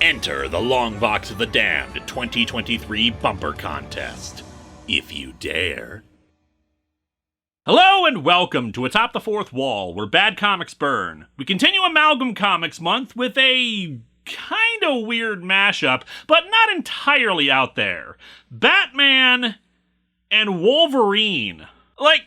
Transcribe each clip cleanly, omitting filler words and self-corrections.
Enter the Long Box of the Damned 2023 Bumper Contest, if you dare. Hello and welcome to Atop the Fourth Wall, where bad comics burn. We continue Amalgam Comics Month with a kinda weird mashup, but not entirely out there. Batman and Wolverine.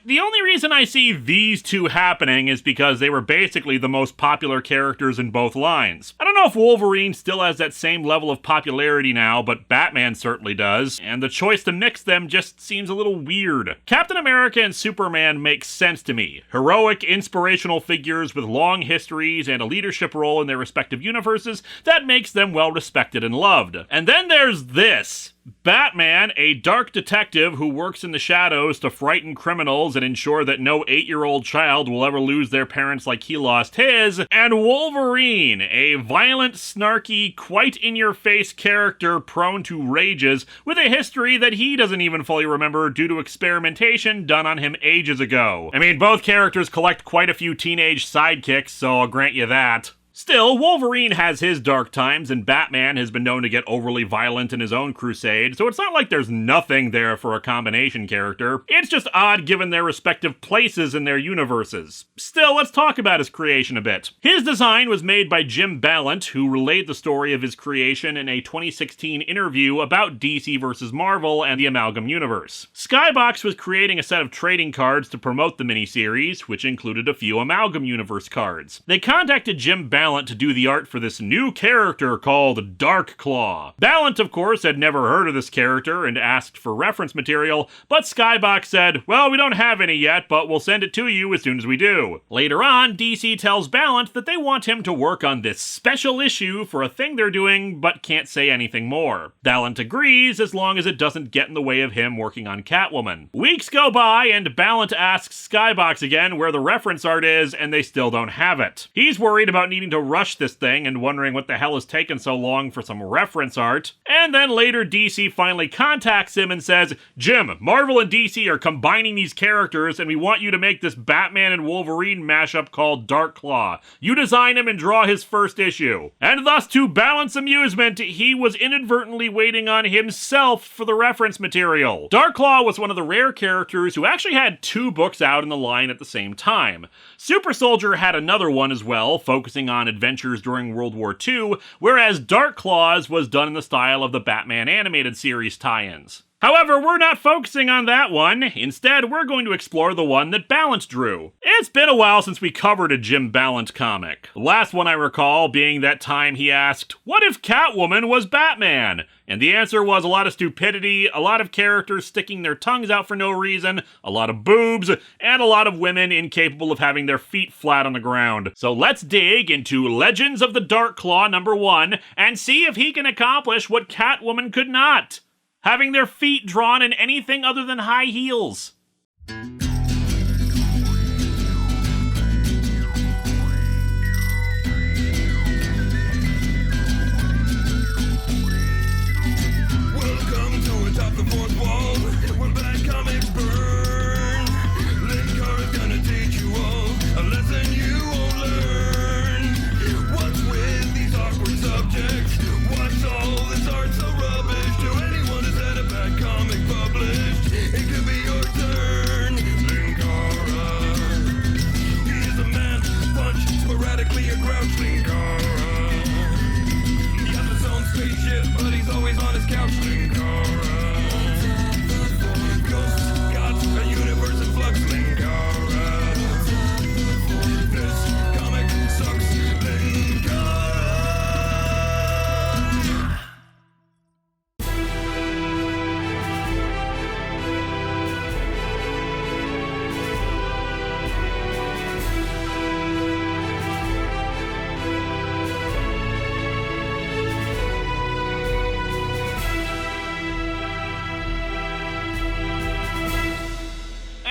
The only reason I see these two happening is because they were basically the most popular characters in both lines. I don't know if Wolverine still has that same level of popularity now, but Batman certainly does, and the choice to mix them just seems a little weird. Captain America and Superman make sense to me. Heroic, inspirational figures with long histories and a leadership role in their respective universes that makes them well respected and loved. And then there's this. Batman, a dark detective who works in the shadows to frighten criminals and ensure that no 8-year-old child will ever lose their parents like he lost his, and Wolverine, a violent, snarky, quite in-your-face character prone to rages with a history that he doesn't even fully remember due to experimentation done on him ages ago. I mean, both characters collect quite a few teenage sidekicks, so I'll grant you that. Still, Wolverine has his dark times, and Batman has been known to get overly violent in his own crusade, so it's not like there's nothing there for a combination character. It's just odd given their respective places in their universes. Still, let's talk about his creation a bit. His design was made by Jim Balent, who relayed the story of his creation in a 2016 interview about DC vs. Marvel and the Amalgam Universe. Skybox was creating a set of trading cards to promote the miniseries, which included a few Amalgam Universe cards. They contacted Jim Balent to do the art for this new character called Dark Claw. Balent, of course, had never heard of this character and asked for reference material, but Skybox said, well, we don't have any yet, but we'll send it to you as soon as we do. Later on, DC tells Balent that they want him to work on this special issue for a thing they're doing, but can't say anything more. Balent agrees as long as it doesn't get in the way of him working on Catwoman. Weeks go by, and Balent asks Skybox again where the reference art is, and they still don't have it. He's worried about needing to rush this thing and wondering what the hell is taking so long for some reference art. And then later DC finally contacts him and says, Jim, Marvel and DC are combining these characters and we want you to make this Batman and Wolverine mashup called Dark Claw. You design him and draw his first issue. And thus, to Balent's amusement, he was inadvertently waiting on himself for the reference material. Dark Claw was one of the rare characters who actually had 2 books out in the line at the same time. Super Soldier had another one as well, focusing on adventures during World War II, whereas Dark Claws was done in the style of the Batman animated series tie-ins. However, we're not focusing on that one. Instead, we're going to explore the one that Balent drew. It's been a while since we covered a Jim Balent comic. The last one I recall being that time he asked, what if Catwoman was Batman? And the answer was a lot of stupidity, a lot of characters sticking their tongues out for no reason, a lot of boobs, and a lot of women incapable of having their feet flat on the ground. So let's dig into Legends of the Dark Claw #1 and see if he can accomplish what Catwoman could not. Having their feet drawn in anything other than high heels. Welcome to Atop the Fourth Wall, where bad comics burn. Linkara's gonna teach you all a lesson you won't learn. What's with these awkward subjects? What's all this art so rubbish? To anyone who's had a bad comic published, it could be your turn. Linkara, he is a man, punch, sporadically a grouch. Linkara, he has his own spaceship, but he's always on his couch. Linkara, ghosts, gods, a universe in flux. Linkara, this comic sucks. Linkara.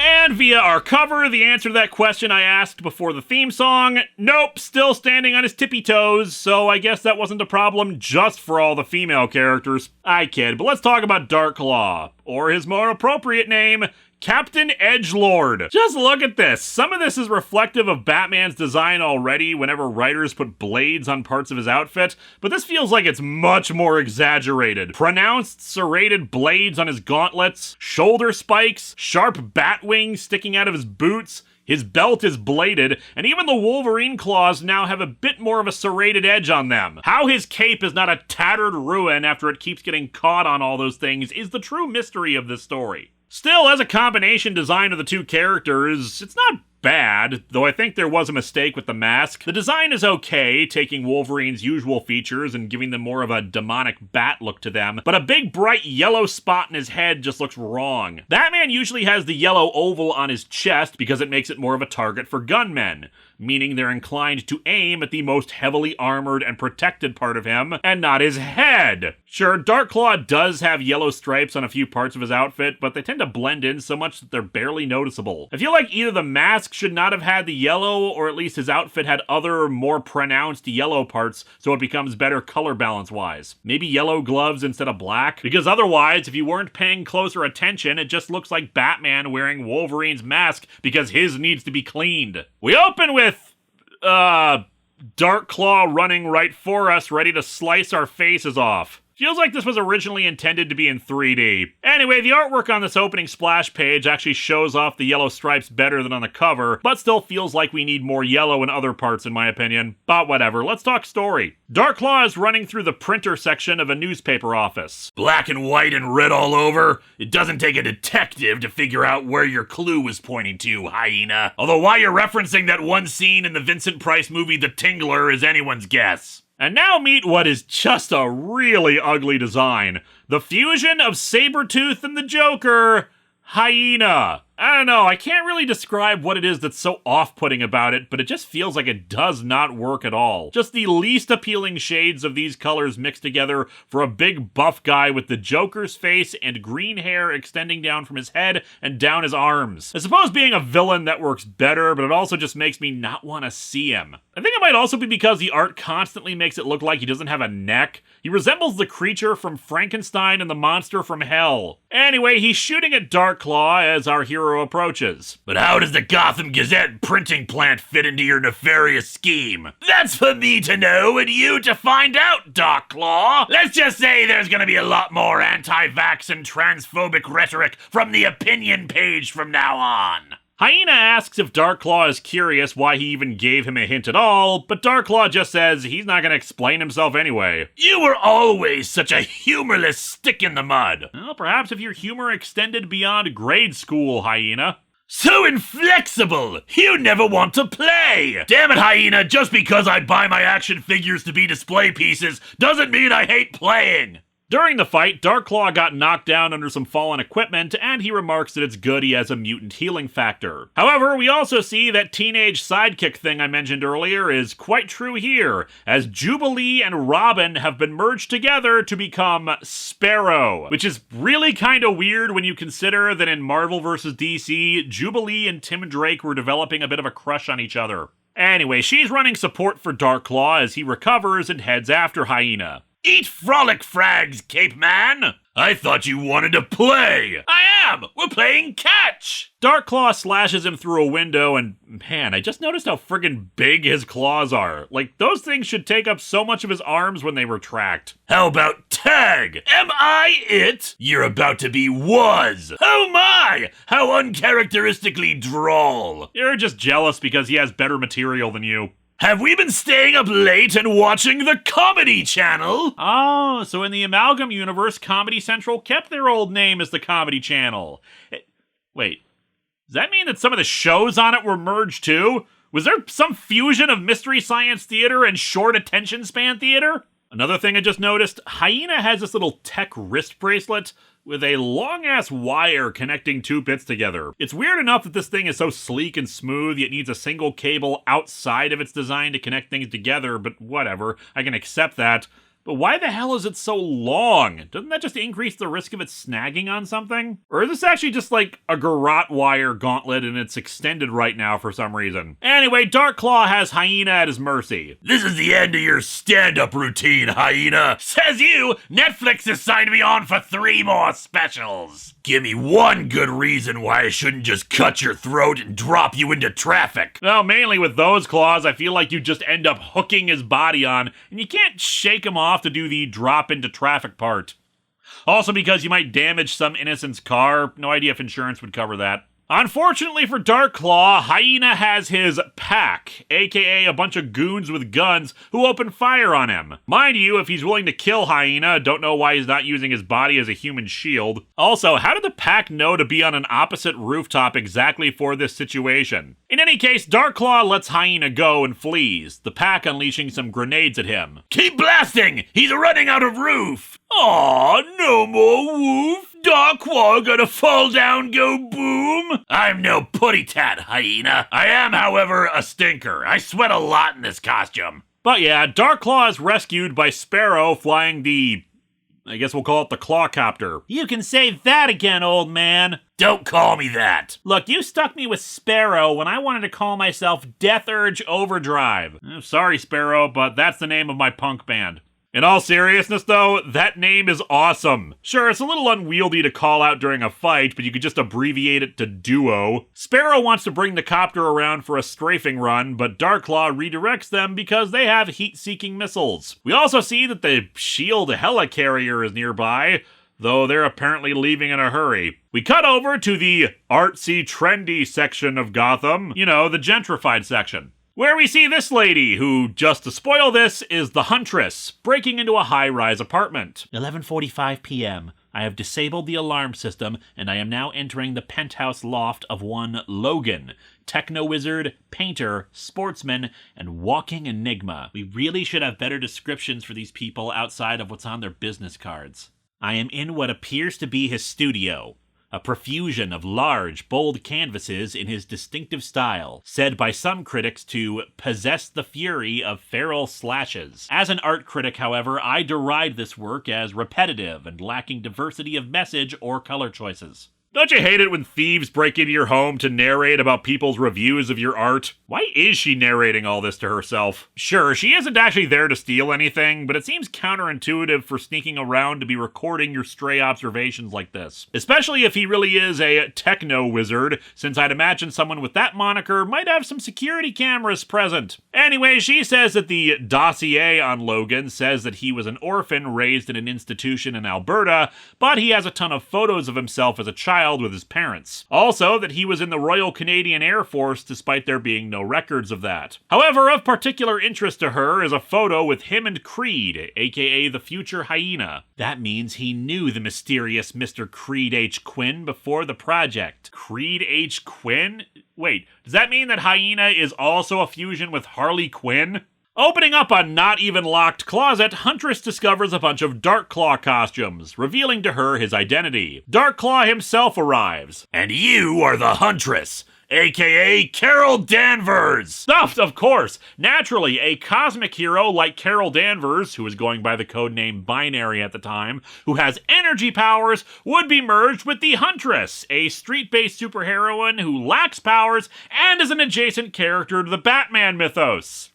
And via our cover, the answer to that question I asked before the theme song, nope, still standing on his tippy toes, so I guess that wasn't a problem just for all the female characters. I kid, but let's talk about Dark Claw, or his more appropriate name, Captain Edgelord. Just look at this. Some of this is reflective of Batman's design already whenever writers put blades on parts of his outfit, but this feels like it's much more exaggerated. Pronounced serrated blades on his gauntlets, shoulder spikes, sharp bat wings sticking out of his boots. His belt is bladed, and even the Wolverine claws now have a bit more of a serrated edge on them. How his cape is not a tattered ruin after it keeps getting caught on all those things is the true mystery of this story. Still, as a combination design of the two characters, it's not bad, though I think there was a mistake with the mask. The design is okay, taking Wolverine's usual features and giving them more of a demonic bat look to them, but a big bright yellow spot in his head just looks wrong. Batman usually has the yellow oval on his chest because it makes it more of a target for gunmen, meaning they're inclined to aim at the most heavily armored and protected part of him, and not his head. Sure, Darkclaw does have yellow stripes on a few parts of his outfit, but they tend to blend in so much that they're barely noticeable. I feel like either the mask should not have had the yellow, or at least his outfit had other, more pronounced yellow parts, so it becomes better color balance-wise. Maybe yellow gloves instead of black? Because otherwise, if you weren't paying closer attention, it just looks like Batman wearing Wolverine's mask because his needs to be cleaned. We open with, Darkclaw running right for us, ready to slice our faces off. Feels like this was originally intended to be in 3D. Anyway, the artwork on this opening splash page actually shows off the yellow stripes better than on the cover, but still feels like we need more yellow in other parts in my opinion. But whatever, let's talk story. Darkclaw is running through the printer section of a newspaper office. Black and white and red all over? It doesn't take a detective to figure out where your clue was pointing to, hyena. Although why you're referencing that one scene in the Vincent Price movie The Tingler is anyone's guess. And now meet what is just a really ugly design. The fusion of Sabretooth and the Joker, Hyena. I don't know, I can't really describe what it is that's so off-putting about it, but it just feels like it does not work at all. Just the least appealing shades of these colors mixed together for a big buff guy with the Joker's face and green hair extending down from his head and down his arms. I suppose being a villain that works better, but it also just makes me not want to see him. I think it might also be because the art constantly makes it look like he doesn't have a neck. He resembles the creature from Frankenstein and the Monster from Hell. Anyway, he's shooting at Darkclaw as our hero approaches. But how does the Gotham Gazette printing plant fit into your nefarious scheme? That's for me to know and you to find out, Darkclaw. Let's just say there's gonna be a lot more anti-vax and transphobic rhetoric from the opinion page from now on. Hyena asks if Darkclaw is curious why he even gave him a hint at all, but Darkclaw just says he's not going to explain himself anyway. You were always such a humorless stick in the mud. Well, perhaps if your humor extended beyond grade school, Hyena. So inflexible! You never want to play! Damn it, Hyena, just because I buy my action figures to be display pieces doesn't mean I hate playing! During the fight, Darkclaw got knocked down under some fallen equipment, and he remarks that it's good he has a mutant healing factor. However, we also see that teenage sidekick thing I mentioned earlier is quite true here, as Jubilee and Robin have been merged together to become Sparrow, which is really kinda weird when you consider that in Marvel vs. DC, Jubilee and Tim Drake were developing a bit of a crush on each other. Anyway, she's running support for Darkclaw as he recovers and heads after Hyena. Eat frolic frags, Cape Man! I thought you wanted to play! I am! We're playing catch! Darkclaw slashes him through a window and, man, I just noticed how friggin' big his claws are. Like, those things should take up so much of his arms when they retract. How about tag? Am I it? You're about to be was! Oh my! How uncharacteristically droll! You're just jealous because he has better material than you. Have we been staying up late and watching the Comedy Channel? Oh, so in the Amalgam universe, Comedy Central kept their old name as the Comedy Channel. Wait, does that mean that some of the shows on it were merged too? Was there some fusion of Mystery Science Theater and short attention span theater? Another thing I just noticed, Hyena has this little tech wrist bracelet with a long-ass wire connecting two bits together. It's weird enough that this thing is so sleek and smooth, yet needs a single cable outside of its design to connect things together, but whatever, I can accept that. But why the hell is it so long? Doesn't that just increase the risk of it snagging on something? Or is this actually just like a garrote wire gauntlet and it's extended right now for some reason? Anyway, Darkclaw has Hyena at his mercy. This is the end of your stand-up routine, Hyena. Says you, Netflix has signed me on for 3 more specials. Give me one good reason why I shouldn't just cut your throat and drop you into traffic. Well, mainly with those claws, I feel like you just end up hooking his body on, and you can't shake him off to do the drop into traffic part. Also because you might damage some innocent's car. No idea if insurance would cover that. Unfortunately for Darkclaw, Hyena has his pack, aka a bunch of goons with guns who open fire on him. Mind you, if he's willing to kill Hyena, don't know why he's not using his body as a human shield. Also, how did the pack know to be on an opposite rooftop exactly for this situation? In any case, Darkclaw lets Hyena go and flees, the pack unleashing some grenades at him. Keep blasting! He's running out of roof! Aw, no more woof! Darkclaw gonna fall down, go boom? I'm no putty tat, Hyena. I am, however, a stinker. I sweat a lot in this costume. But yeah, Darkclaw is rescued by Sparrow flying the... I guess we'll call it the Clawcopter. You can say that again, old man. Don't call me that. Look, you stuck me with Sparrow when I wanted to call myself Death Urge Overdrive. Sorry, Sparrow, but that's the name of my punk band. In all seriousness, though, that name is awesome. Sure, it's a little unwieldy to call out during a fight, but you could just abbreviate it to Duo. Sparrow wants to bring the copter around for a strafing run, but Darkclaw redirects them because they have heat-seeking missiles. We also see that the SHIELD helicarrier is nearby, though they're apparently leaving in a hurry. We cut over to the artsy, trendy section of Gotham. You know, the gentrified section. Where we see this lady, who, just to spoil this, is the Huntress, breaking into a high-rise apartment. 11:45 p.m. I have disabled the alarm system, and I am now entering the penthouse loft of one Logan, techno-wizard, painter, sportsman, and walking enigma. We really should have better descriptions for these people outside of what's on their business cards. I am in what appears to be his studio. A profusion of large, bold canvases in his distinctive style, said by some critics to possess the fury of feral slashes. As an art critic, however, I deride this work as repetitive and lacking diversity of message or color choices. Don't you hate it when thieves break into your home to narrate about people's reviews of your art? Why is she narrating all this to herself? Sure, she isn't actually there to steal anything, but it seems counterintuitive for sneaking around to be recording your stray observations like this. Especially if he really is a techno-wizard, since I'd imagine someone with that moniker might have some security cameras present. Anyway, she says that the dossier on Logan says that he was an orphan raised in an institution in Alberta, but he has a ton of photos of himself as a child with his parents. Also, that he was in the Royal Canadian Air Force despite there being no records of that. However, of particular interest to her is a photo with him and Creed, aka the future Hyena. That means he knew the mysterious Mr. Creed H. Quinn before the project. Creed H. Quinn? Wait, does that mean that Hyena is also a fusion with Harley Quinn? Opening up a not-even-locked closet, Huntress discovers a bunch of Darkclaw costumes, revealing to her his identity. Darkclaw himself arrives. And you are the Huntress, aka Carol Danvers! Of course! Naturally, a cosmic hero like Carol Danvers, who was going by the codename Binary at the time, who has energy powers, would be merged with the Huntress, a street-based superheroine who lacks powers and is an adjacent character to the Batman mythos.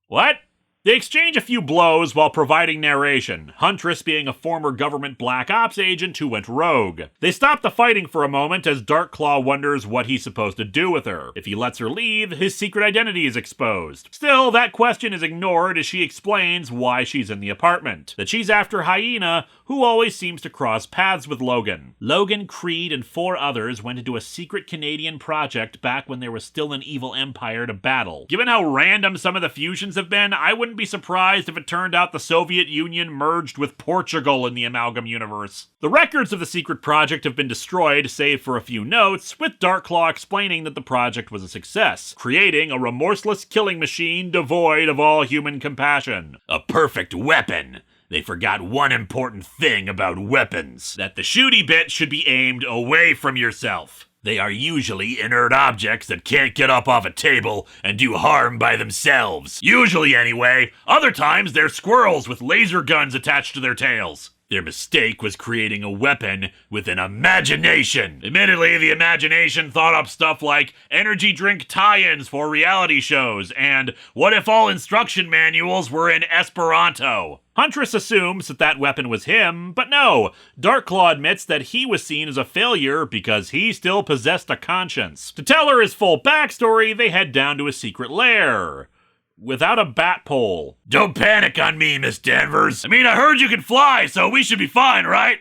What? They exchange a few blows while providing narration, Huntress being a former government black ops agent who went rogue. They stop the fighting for a moment as Darkclaw wonders what he's supposed to do with her. If he lets her leave, his secret identity is exposed. Still, that question is ignored as she explains why she's in the apartment. That she's after Hyena, who always seems to cross paths with Logan. Logan, Creed, and 4 others went into a secret Canadian project back when there was still an evil empire to battle. Given how random some of the fusions have been, I wouldn't be surprised if it turned out the Soviet Union merged with Portugal in the Amalgam universe. The records of the secret project have been destroyed, save for a few notes, with Darkclaw explaining that the project was a success, creating a remorseless killing machine devoid of all human compassion. A perfect weapon. They forgot one important thing about weapons, that the shooty bit should be aimed away from yourself. They are usually inert objects that can't get up off a table and do harm by themselves. Usually anyway. Other times they're squirrels with laser guns attached to their tails. Their mistake was creating a weapon with an imagination. Admittedly, the imagination thought up stuff like energy drink tie-ins for reality shows and what if all instruction manuals were in Esperanto. Huntress assumes that weapon was him, but no. Darkclaw admits that he was seen as a failure because he still possessed a conscience. To tell her his full backstory, they head down to a secret lair. Without a bat pole. Don't panic on me, Miss Danvers. I mean, I heard you can fly, so we should be fine, right?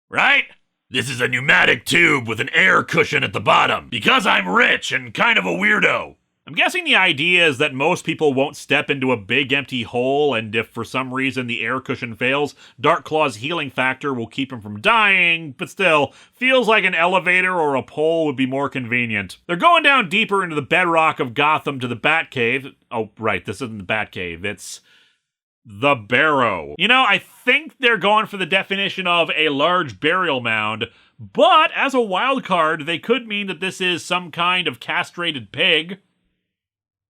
Right? This is a pneumatic tube with an air cushion at the bottom, because I'm rich and kind of a weirdo. I'm guessing the idea is that most people won't step into a big empty hole, and if for some reason the air cushion fails, Darkclaw's healing factor will keep him from dying, but still, feels like an elevator or a pole would be more convenient. They're going down deeper into the bedrock of Gotham to the Batcave. Oh, right, this isn't the Batcave, it's the Barrow. You know, I think they're going for the definition of a large burial mound, but as a wild card, they could mean that this is some kind of castrated pig.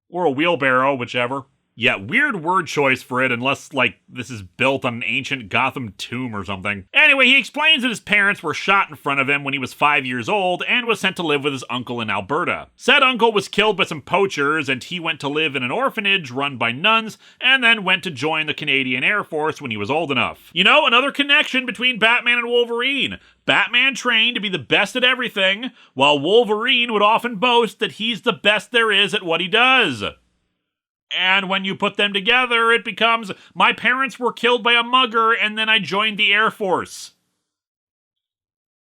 Or a wheelbarrow, whichever. Yeah, weird word choice for it, unless, like, this is built on an ancient Gotham tomb or something. Anyway, he explains that his parents were shot in front of him when he was 5 years old and was sent to live with his uncle in Alberta. Said uncle was killed by some poachers, and he went to live in an orphanage run by nuns, and then went to join the Canadian Air Force when he was old enough. You know, another connection between Batman and Wolverine. Batman trained to be the best at everything, while Wolverine would often boast that he's the best there is at what he does. And when you put them together, it becomes, my parents were killed by a mugger and then I joined the Air Force.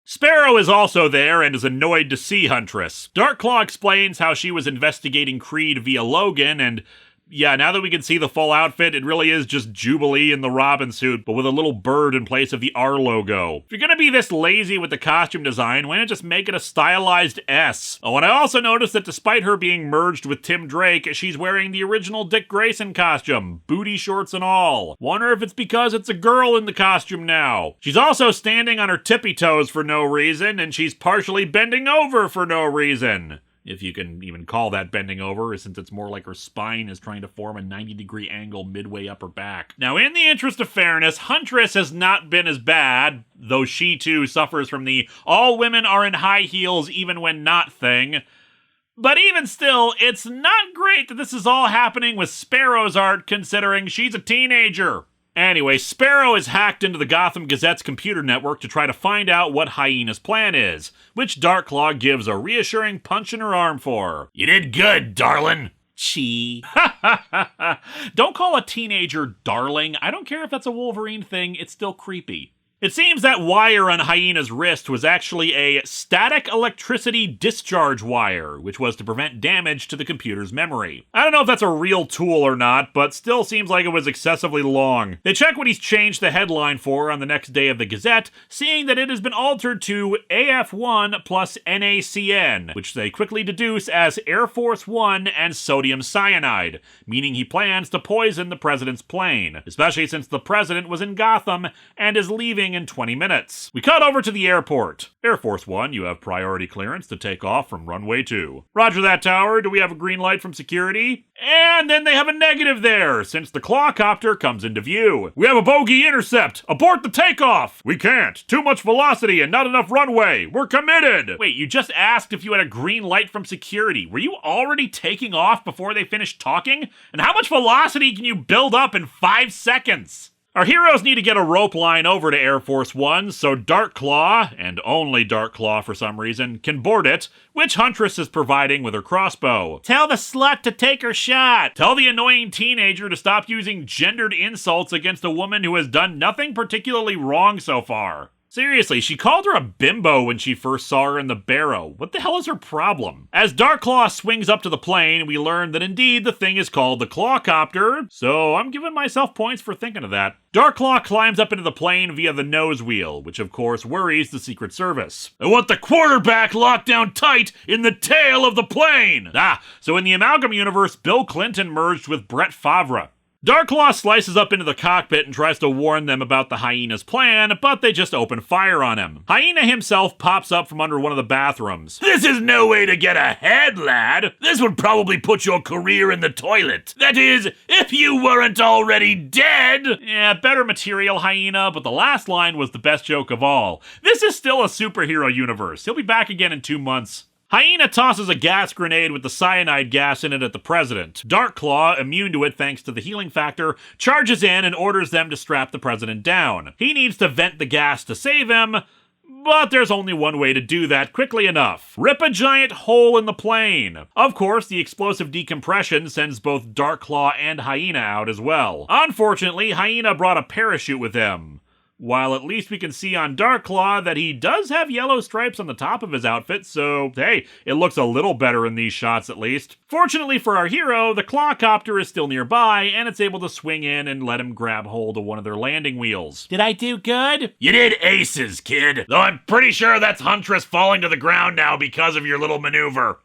Sparrow is also there and is annoyed to see Huntress. Darkclaw explains how she was investigating Creed via Logan, and yeah, now that we can see the full outfit, it really is just Jubilee in the Robin suit, but with a little bird in place of the R logo. If you're gonna be this lazy with the costume design, why not just make it a stylized S? Oh, and I also noticed that despite her being merged with Tim Drake, she's wearing the original Dick Grayson costume, booty shorts and all. Wonder if it's because it's a girl in the costume now. She's also standing on her tippy toes for no reason, and she's partially bending over for no reason. If you can even call that bending over, since it's more like her spine is trying to form a 90-degree angle midway up her back. Now, in the interest of fairness, Huntress has not been as bad, though she too suffers from the all women are in high heels even when not thing. But even still, it's not great that this is all happening with Sparrow's art, considering she's a teenager. Anyway, Sparrow is hacked into the Gotham Gazette's computer network to try to find out what Hyena's plan is, which Darkclaw gives a reassuring punch in her arm for. You did good, darling. Chee. Don't call a teenager darling. I don't care if that's a Wolverine thing, it's still creepy. It seems that wire on Hyena's wrist was actually a static electricity discharge wire, which was to prevent damage to the computer's memory. I don't know if that's a real tool or not, but still seems like it was excessively long. They check what he's changed the headline for on the next day of the Gazette, seeing that it has been altered to AF1 plus NaCN, which they quickly deduce as Air Force One and sodium cyanide, meaning he plans to poison the president's plane, especially since the president was in Gotham and is leaving in 20 minutes. We cut over to the airport. Air Force One, you have priority clearance to take off from runway 2. Roger that, tower. Do we have a green light from security? And then they have a negative there, since the clawcopter comes into view. We have a bogey intercept. Abort the takeoff. We can't. Too much velocity and not enough runway. We're committed. Wait, you just asked if you had a green light from security. Were you already taking off before they finished talking? And how much velocity can you build up in 5 seconds? Our heroes need to get a rope line over to Air Force One, so Darkclaw, and only Darkclaw for some reason, can board it, which Huntress is providing with her crossbow. Tell the slut to take her shot! Tell the annoying teenager to stop using gendered insults against a woman who has done nothing particularly wrong so far. Seriously, she called her a bimbo when she first saw her in the Barrow. What the hell is her problem? As Darkclaw swings up to the plane, we learn that indeed the thing is called the Clawcopter, so I'm giving myself points for thinking of that. Darkclaw climbs up into the plane via the nose wheel, which of course worries the Secret Service. I want the quarterback locked down tight in the tail of the plane! So in the Amalgam universe, Bill Clinton merged with Brett Favre. Darkclaw slices up into the cockpit and tries to warn them about the hyena's plan, but they just open fire on him. Hyena himself pops up from under one of the bathrooms. This is no way to get ahead, lad. This would probably put your career in the toilet. That is, if you weren't already dead. Yeah, better material, Hyena, but the last line was the best joke of all. This is still a superhero universe. He'll be back again in 2 months. Hyena tosses a gas grenade with the cyanide gas in it at the president. Darkclaw, immune to it thanks to the healing factor, charges in and orders them to strap the president down. He needs to vent the gas to save him, but there's only one way to do that quickly enough. Rip a giant hole in the plane. Of course, the explosive decompression sends both Darkclaw and Hyena out as well. Unfortunately, Hyena brought a parachute with him. While at least we can see on Darkclaw that he does have yellow stripes on the top of his outfit, so hey, it looks a little better in these shots at least. Fortunately for our hero, the Clawcopter is still nearby, and it's able to swing in and let him grab hold of one of their landing wheels. Did I do good? You did aces, kid. Though I'm pretty sure that's Huntress falling to the ground now because of your little maneuver.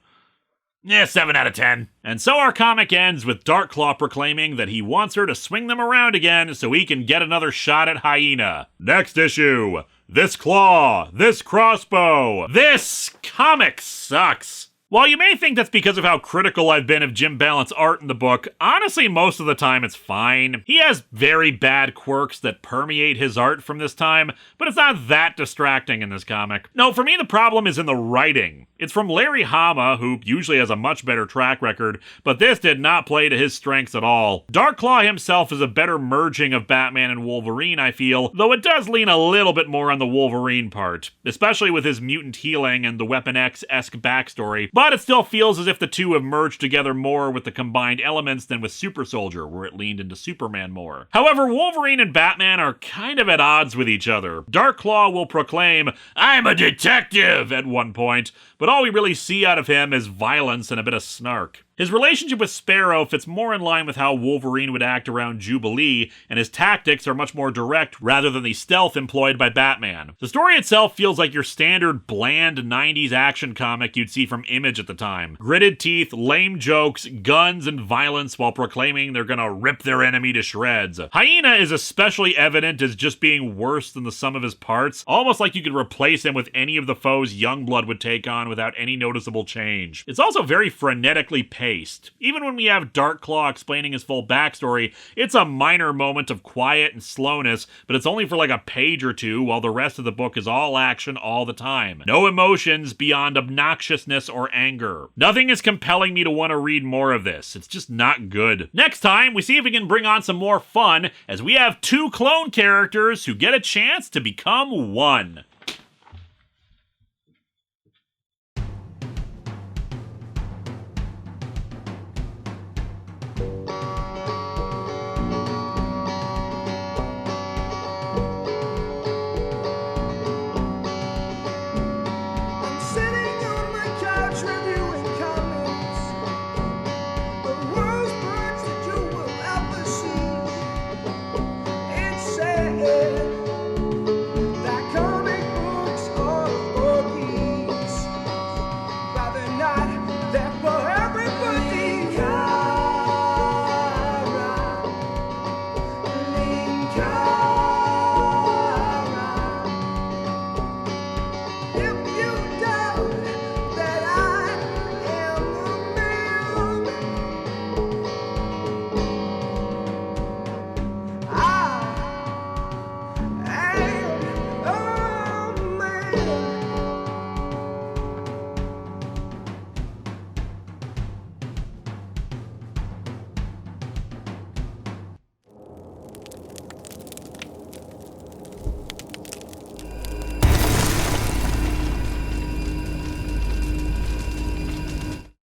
Yeah, 7 out of 10. And so our comic ends with Darkclaw proclaiming that he wants her to swing them around again so he can get another shot at Hyena. Next issue, this claw, this crossbow, this comic sucks. While you may think that's because of how critical I've been of Jim Ballant's art in the book, honestly most of the time it's fine. He has very bad quirks that permeate his art from this time, but it's not that distracting in this comic. No, for me the problem is in the writing. It's from Larry Hama, who usually has a much better track record, but this did not play to his strengths at all. Darkclaw himself is a better merging of Batman and Wolverine, I feel, though it does lean a little bit more on the Wolverine part, especially with his mutant healing and the Weapon X-esque backstory, but it still feels as if the two have merged together more with the combined elements than with Super Soldier, where it leaned into Superman more. However, Wolverine and Batman are kind of at odds with each other. Darkclaw will proclaim, "I'm a detective," at one point, but all we really see out of him is violence and a bit of snark. His relationship with Sparrow fits more in line with how Wolverine would act around Jubilee, and his tactics are much more direct rather than the stealth employed by Batman. The story itself feels like your standard bland 90s action comic you'd see from Image at the time. Gritted teeth, lame jokes, guns, and violence while proclaiming they're gonna rip their enemy to shreds. Hyena is especially evident as just being worse than the sum of his parts, almost like you could replace him with any of the foes Youngblood would take on without any noticeable change. It's also very frenetically paced. Even when we have Darkclaw explaining his full backstory, it's a minor moment of quiet and slowness, but it's only for like a page or two, while the rest of the book is all action all the time. No emotions beyond obnoxiousness or anger. Nothing is compelling me to want to read more of this. It's just not good. Next time, we see if we can bring on some more fun, as we have 2 clone characters who get a chance to become one.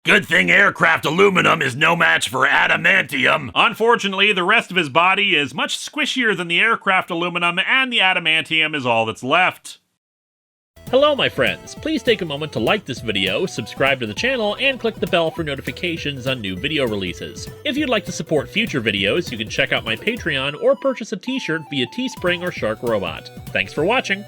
Good thing aircraft aluminum is no match for adamantium. Unfortunately, the rest of his body is much squishier than the aircraft aluminum, and the adamantium is all that's left. Hello my friends, please take a moment to like this video, subscribe to the channel, and click the bell for notifications on new video releases. If you'd like to support future videos, you can check out my Patreon or purchase a t-shirt via Teespring or Shark Robot. Thanks for watching!